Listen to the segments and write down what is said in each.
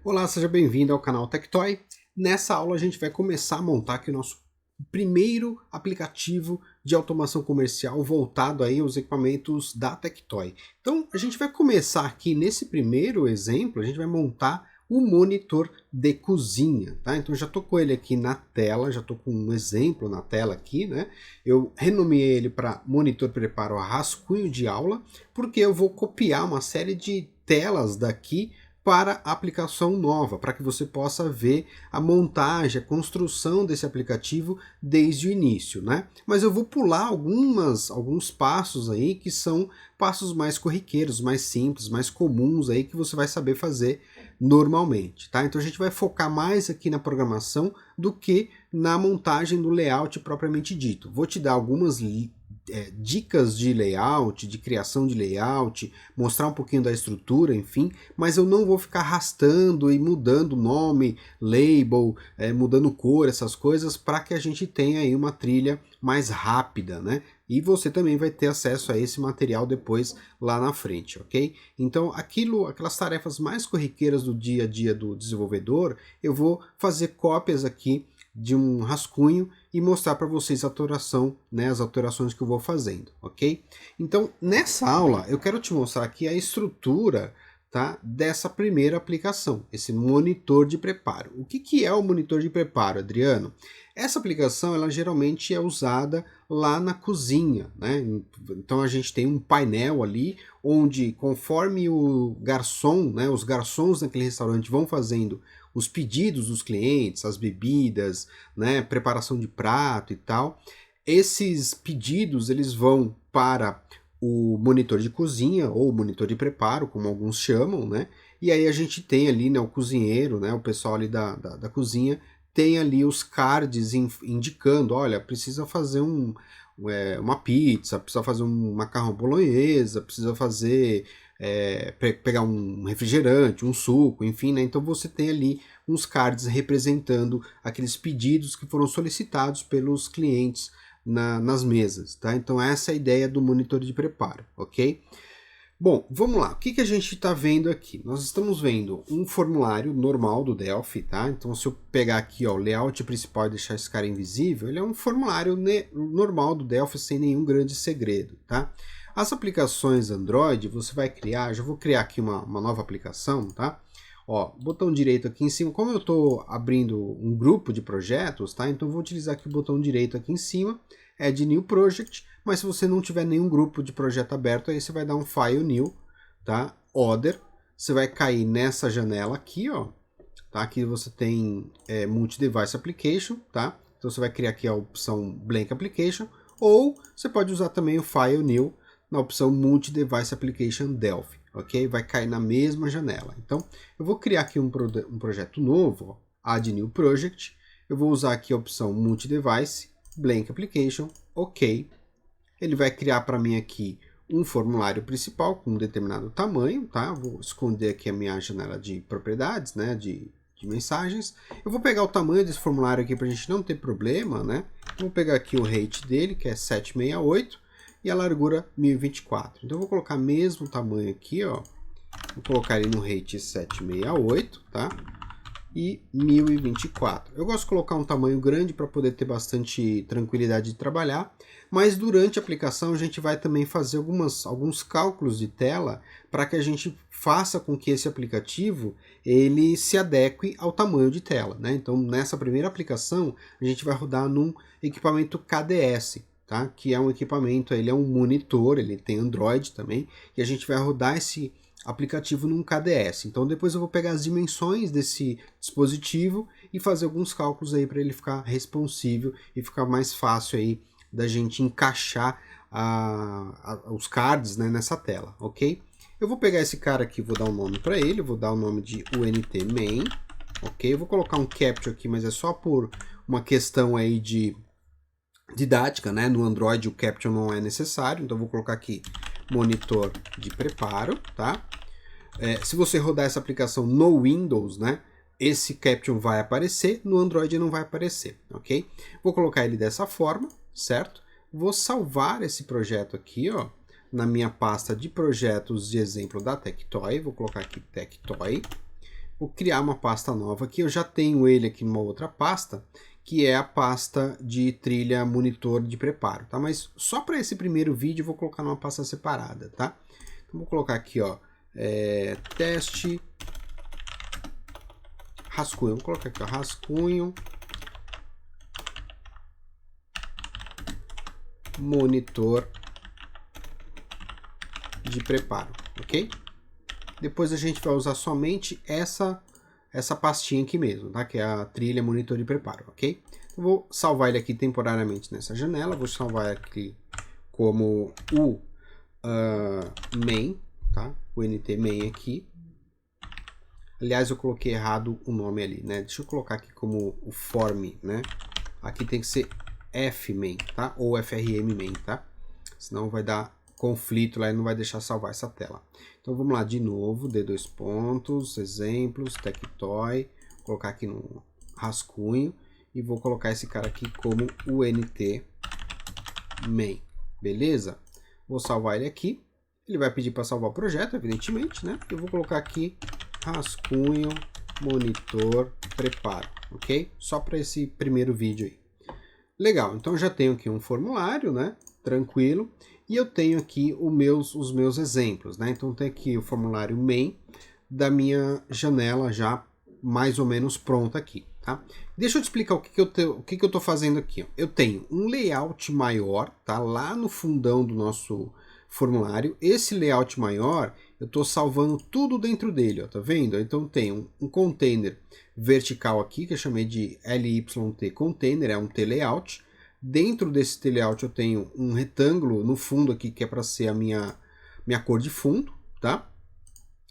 Olá, seja bem-vindo ao canal Tectoy. Nessa aula a gente vai começar a montar aqui o nosso primeiro aplicativo de automação comercial voltado aí aos equipamentos da Tectoy. Então a gente vai começar aqui nesse primeiro exemplo, a gente vai montar o monitor de cozinha, tá? Então já estou com ele aqui na tela, já estou com um exemplo na tela aqui, né? Eu renomeei ele para monitor preparo rascunho de aula, porque eu vou copiar uma série de telas daqui para a aplicação nova, para que você possa ver a montagem, a construção desse aplicativo desde o início, né? Mas eu vou pular alguns passos aí que são passos mais corriqueiros, mais simples, mais comuns aí que você vai saber fazer normalmente, tá? Então a gente vai focar mais aqui na programação do que na montagem do layout propriamente dito. Vou te dar algumas dicas de layout, de criação de layout, mostrar um pouquinho da estrutura, enfim, mas eu não vou ficar arrastando e mudando nome, label, mudando cor, essas coisas, para que a gente tenha aí uma trilha mais rápida, né? E você também vai ter acesso a esse material depois lá na frente, ok? Então aquelas tarefas mais corriqueiras do dia a dia do desenvolvedor, eu vou fazer cópias aqui de um rascunho e mostrar para vocês a alteração, né, as alterações que eu vou fazendo, ok? Então, nessa aula, eu quero te mostrar aqui a estrutura, tá, dessa primeira aplicação, esse monitor de preparo. O que é o monitor de preparo, Adriano? Essa aplicação, ela geralmente é usada lá na cozinha, né? Então a gente tem um painel ali, onde conforme o garçom, né, os garçons naquele restaurante vão fazendo os pedidos dos clientes, as bebidas, né, preparação de prato e tal. Esses pedidos eles vão para o monitor de cozinha ou monitor de preparo, como alguns chamam, né? E aí a gente tem ali, né, o cozinheiro, né, o pessoal ali da cozinha tem ali os cards indicando, olha, precisa fazer uma pizza, precisa fazer um macarrão bolonhesa, precisa fazer pegar um refrigerante, um suco, enfim, né? Então você tem ali uns cards representando aqueles pedidos que foram solicitados pelos clientes nas mesas, tá? Então essa é a ideia do monitor de preparo, ok? Bom, vamos lá. O que a gente está vendo aqui? Nós estamos vendo um formulário normal do Delphi, tá? Então se eu pegar aqui, ó, o layout principal e deixar esse cara invisível, ele é um formulário normal do Delphi sem nenhum grande segredo, tá? As aplicações Android, você vai criar, já vou criar aqui uma nova aplicação, tá? Ó, botão direito aqui em cima, como eu estou abrindo um grupo de projetos, tá? Então eu vou utilizar aqui o botão direito aqui em cima, Add New Project, mas se você não tiver nenhum grupo de projeto aberto, aí você vai dar um File New, tá? Other, você vai cair nessa janela aqui, ó, tá? Aqui você tem Multi-Device Application, tá? Então você vai criar aqui a opção Blank Application, ou você pode usar também o File New na opção Multi-Device Application Delphi, ok? Vai cair na mesma janela. Então, eu vou criar aqui um projeto novo, ó, Add New Project, eu vou usar aqui a opção Multi-Device, Blank Application, ok. Ele vai criar para mim aqui um formulário principal com um determinado tamanho, tá? Vou esconder aqui a minha janela de propriedades, né, de mensagens. Eu vou pegar o tamanho desse formulário aqui para a gente não ter problema, né? Vou pegar aqui o height dele, que é 768, e a largura 1024. Então eu vou colocar mesmo tamanho aqui, ó. Vou colocar ele no height 768, tá? E 1024. Eu gosto de colocar um tamanho grande para poder ter bastante tranquilidade de trabalhar, mas durante a aplicação a gente vai também fazer alguns cálculos de tela para que a gente faça com que esse aplicativo ele se adeque ao tamanho de tela, né? Então nessa primeira aplicação a gente vai rodar num equipamento KDS, tá? Que é um equipamento, ele é um monitor, ele tem Android também, e a gente vai rodar esse aplicativo num KDS. Então depois eu vou pegar as dimensões desse dispositivo e fazer alguns cálculos aí para ele ficar responsível e ficar mais fácil aí da gente encaixar os cards, né, nessa tela, ok? Eu vou pegar esse cara aqui, vou dar um nome para ele, vou dar o nome de UNT Main, ok? Eu vou colocar um captcha aqui, mas é só por uma questão aí de didática, né? No Android o captcha não é necessário, então eu vou colocar aqui monitor de preparo, tá? Se você rodar essa aplicação no Windows, né, esse caption vai aparecer, no Android não vai aparecer, ok? Vou colocar ele dessa forma, certo? Vou salvar esse projeto aqui, ó, na minha pasta de projetos de exemplo da Tectoy, vou colocar aqui Tectoy. vou criar uma pasta nova aqui. Eu já tenho ele aqui numa outra pasta, que é a pasta de trilha monitor de preparo, tá? Mas só para esse primeiro vídeo eu vou colocar numa pasta separada, tá? Então vou colocar aqui, ó, teste rascunho. Vou colocar aqui, ó, rascunho monitor de preparo, ok? Depois a gente vai usar somente essa pastinha aqui mesmo, tá? Que é a trilha monitor de preparo, ok? Eu vou salvar ele aqui temporariamente nessa janela, vou salvar aqui como o main, tá? O NT main aqui. Aliás, eu coloquei errado o nome ali, né? Deixa eu colocar aqui como o form, né? Aqui tem que ser fmain, tá? Ou frm main, tá? Senão vai dar conflito lá e não vai deixar salvar essa tela. Então vamos lá de novo, D2 pontos, exemplos, Tectoy, vou colocar aqui no rascunho e vou colocar esse cara aqui como UNT main, beleza? Vou salvar ele aqui, ele vai pedir para salvar o projeto, evidentemente, né? Eu vou colocar aqui rascunho monitor preparo, ok? Só para esse primeiro vídeo aí. Legal, então já tenho aqui um formulário, né? Tranquilo. E eu tenho aqui os meus exemplos, né? Então tem aqui o formulário main da minha janela já mais ou menos pronta aqui, tá? Deixa eu te explicar o que eu estou fazendo aqui. Ó. Eu tenho um layout maior, tá? Lá no fundão do nosso formulário. Esse layout maior, eu estou salvando tudo dentro dele, ó, tá vendo? Então tem um container vertical aqui, que eu chamei de LYT container, é um T-layout. Dentro desse T-layout eu tenho um retângulo no fundo aqui, que é para ser a minha cor de fundo, tá?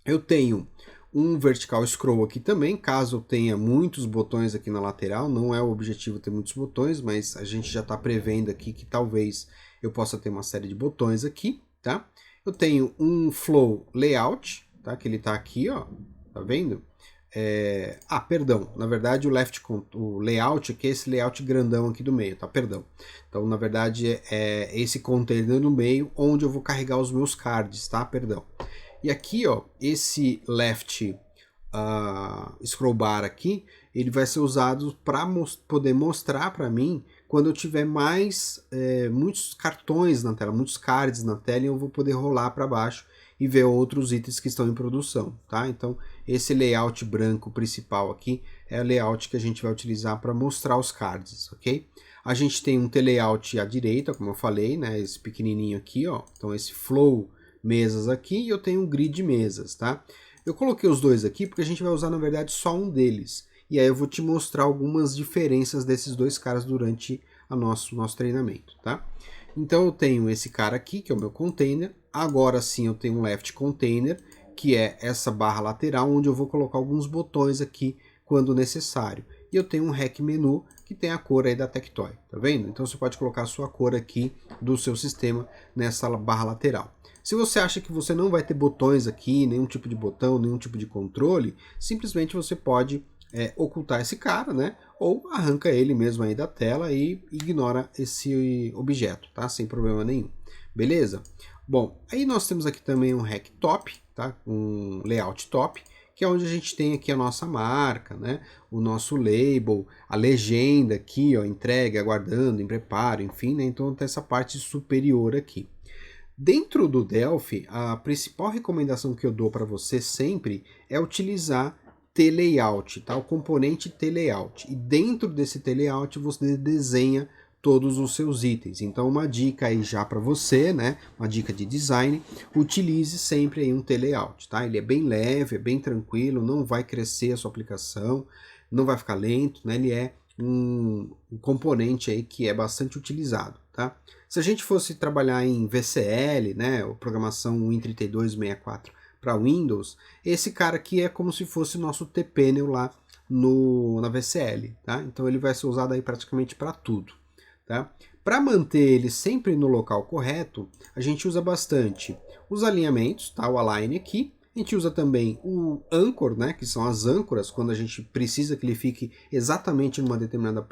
Eu tenho um vertical scroll aqui também, caso eu tenha muitos botões aqui na lateral, não é o objetivo ter muitos botões, mas a gente já está prevendo aqui que talvez eu possa ter uma série de botões aqui, tá? Eu tenho um flow layout, tá? Que ele está aqui, ó, tá vendo? Perdão, na verdade o layout aqui é esse layout grandão aqui do meio, tá? Perdão. Então, na verdade, é esse container no meio onde eu vou carregar os meus cards, tá? Perdão. E aqui, ó, esse left scroll bar aqui, ele vai ser usado para poder mostrar para mim quando eu tiver muitos cartões na tela, muitos cards na tela, e eu vou poder rolar para baixo e ver outros itens que estão em produção, tá? Então, esse layout branco principal aqui é o layout que a gente vai utilizar para mostrar os cards, ok? A gente tem um T-layout à direita, como eu falei, né? Esse pequenininho aqui, ó. Então, esse flow mesas aqui e eu tenho um grid mesas, tá? Eu coloquei os dois aqui porque a gente vai usar, na verdade, só um deles. E aí eu vou te mostrar algumas diferenças desses dois caras durante o nosso treinamento, tá? Então eu tenho esse cara aqui, que é o meu container. Agora sim eu tenho um left container, que é essa barra lateral, onde eu vou colocar alguns botões aqui quando necessário. E eu tenho um rec menu, que tem a cor aí da Tectoy, tá vendo? Então você pode colocar a sua cor aqui do seu sistema nessa barra lateral. Se você acha que você não vai ter botões aqui, nenhum tipo de botão, nenhum tipo de controle, simplesmente você pode ocultar esse cara, né? Ou arranca ele mesmo aí da tela e ignora esse objeto, tá? Sem problema nenhum. Beleza? Bom, aí nós temos aqui também um rec top, tá? Um layout top, que é onde a gente tem aqui a nossa marca, né? O nosso label, a legenda aqui, ó, entregue, aguardando, em preparo, enfim, né? Então tem essa parte superior aqui. Dentro do Delphi, a principal recomendação que eu dou para você sempre é utilizar T-layout, tá? O componente T-layout. E dentro desse T-layout você desenha todos os seus itens. Então uma dica aí já para você, né? Uma dica de design, utilize sempre aí um T-layout, tá? Ele é bem leve, é bem tranquilo, não vai crescer a sua aplicação, não vai ficar lento, né? Ele é um componente aí que é bastante utilizado, tá? Se a gente fosse trabalhar em VCL, né, ou programação Win3264 para Windows, esse cara aqui é como se fosse o nosso tPanel lá na VCL, tá? Então ele vai ser usado aí praticamente para tudo, tá? Para manter ele sempre no local correto, a gente usa bastante os alinhamentos, tá? O align aqui. A gente usa também o anchor, né, que são as âncoras, quando a gente precisa que ele fique exatamente numa determinada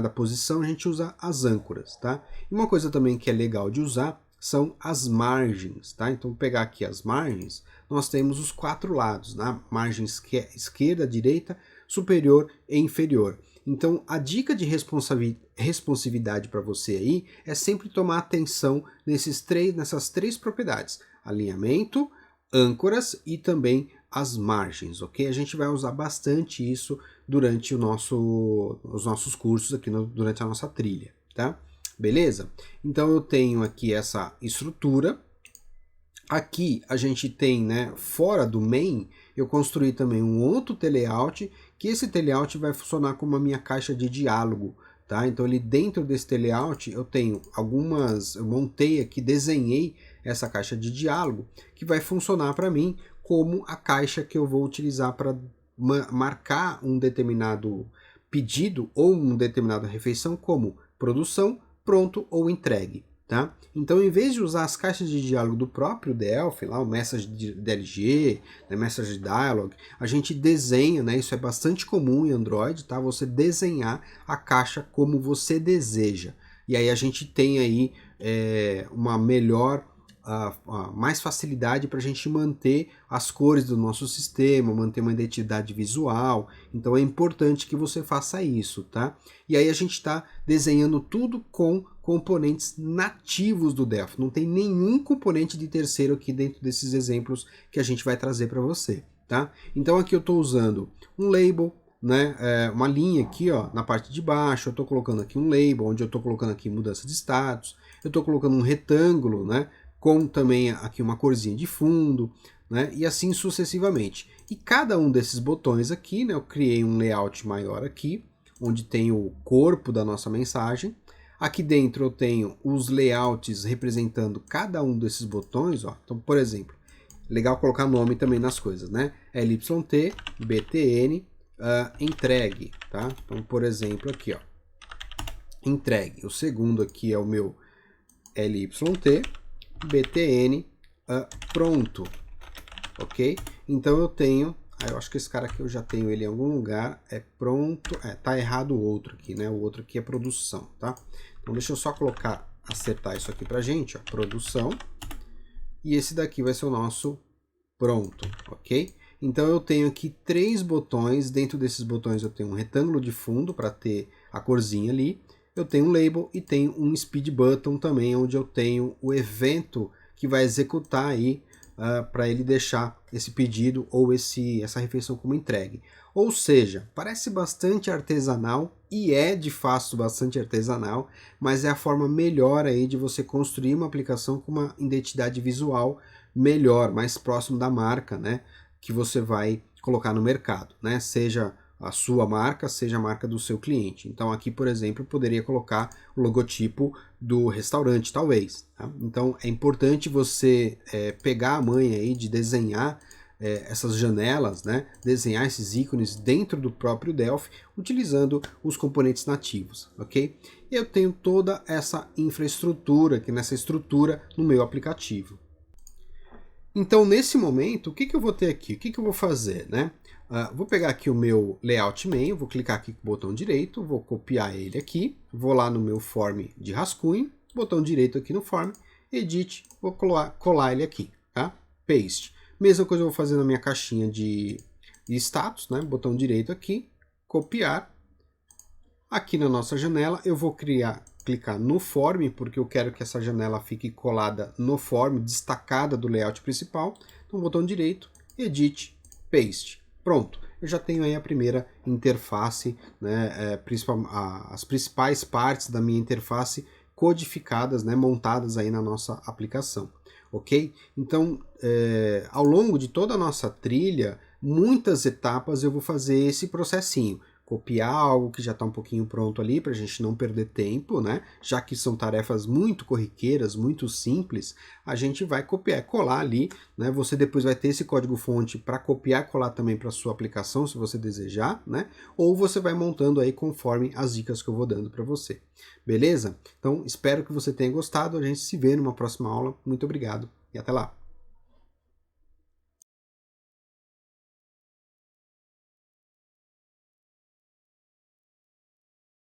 posição, a gente usa as âncoras, tá? E uma coisa também que é legal de usar são as margens, tá? Então, vou pegar aqui as margens, nós temos os 4 lados, né? Margem esquerda, direita, superior e inferior. Então, a dica de responsividade para você aí é sempre tomar atenção nessas três propriedades: alinhamento, âncoras e também as margens, ok? A gente vai usar bastante isso durante os nossos cursos aqui, durante a nossa trilha, tá? Beleza? Então eu tenho aqui essa estrutura. Aqui a gente tem, né, fora do main, eu construí também um outro teleout, que esse teleout vai funcionar como a minha caixa de diálogo, tá? Então ali dentro desse teleout eu tenho eu montei aqui, desenhei essa caixa de diálogo, que vai funcionar para mim como a caixa que eu vou utilizar para marcar um determinado pedido ou uma determinada refeição como produção, pronto ou entregue. Tá? Então, em vez de usar as caixas de diálogo do próprio Delphi, lá o Message DLG, né, Message Dialog, a gente desenha, né, isso é bastante comum em Android, tá? Você desenhar a caixa como você deseja. E aí a gente tem aí uma melhor, mais facilidade para a gente manter as cores do nosso sistema, manter uma identidade visual. Então é importante que você faça isso, tá? E aí a gente está desenhando tudo com componentes nativos do Delphi. Não tem nenhum componente de terceiro aqui dentro desses exemplos que a gente vai trazer para você, tá? Então aqui eu estou usando um label, né, uma linha aqui, ó, na parte de baixo. Eu estou colocando aqui um label, onde eu estou colocando aqui mudança de status. Eu estou colocando um retângulo, né, com também aqui uma corzinha de fundo, né, e assim sucessivamente. E cada um desses botões aqui, né, eu criei um layout maior aqui, onde tem o corpo da nossa mensagem. Aqui dentro eu tenho os layouts representando cada um desses botões, ó. Então, por exemplo, legal colocar nome também nas coisas, né? LYT, BTN, entregue, tá? Então, por exemplo, aqui, ó, entregue. O segundo aqui é o meu LYT, BTN, pronto, ok? Então eu tenho, eu acho que esse cara aqui eu já tenho ele em algum lugar, é pronto, tá errado o outro aqui, né? O outro aqui é produção, tá? Então deixa eu só acertar isso aqui pra gente, ó, produção, e esse daqui vai ser o nosso pronto, ok? Então eu tenho aqui 3 botões, dentro desses botões eu tenho um retângulo de fundo para ter a corzinha ali, eu tenho um label e tenho um speed button também, onde eu tenho o evento que vai executar aí para ele deixar esse pedido ou essa refeição como entregue. Ou seja, parece bastante artesanal e é de fato bastante artesanal, mas é a forma melhor aí de você construir uma aplicação com uma identidade visual melhor, mais próximo da marca, né, que você vai colocar no mercado, né, seja a sua marca, seja a marca do seu cliente. Então aqui, por exemplo, eu poderia colocar o logotipo do restaurante, talvez. Tá? Então é importante você pegar a manha aí de desenhar essas janelas, né? Desenhar esses ícones dentro do próprio Delphi, utilizando os componentes nativos, ok? E eu tenho toda essa infraestrutura, aqui nessa estrutura, no meu aplicativo. Então, nesse momento, o que eu vou ter aqui? O que eu vou fazer, né? Vou pegar aqui o meu layout main, vou clicar aqui com o botão direito, vou copiar ele aqui, vou lá no meu form de rascunho, botão direito aqui no form, edit, vou colar ele aqui, tá? Paste. Mesma coisa eu vou fazer na minha caixinha de status, né? Botão direito aqui, copiar. Aqui na nossa janela eu vou clicar no form, porque eu quero que essa janela fique colada no form, destacada do layout principal. Então, botão direito, edit, paste. Pronto, eu já tenho aí a primeira interface, né, as principais partes da minha interface codificadas, né, montadas aí na nossa aplicação, ok? Então, ao longo de toda a nossa trilha, muitas etapas eu vou fazer esse processinho. Copiar algo que já está um pouquinho pronto ali para a gente não perder tempo, né? Já que são tarefas muito corriqueiras, muito simples, a gente vai copiar e colar ali, né? Você depois vai ter esse código-fonte para copiar e colar também para sua aplicação, se você desejar, né? Ou você vai montando aí conforme as dicas que eu vou dando para você. Beleza? Então, espero que você tenha gostado. A gente se vê numa próxima aula. Muito obrigado e até lá!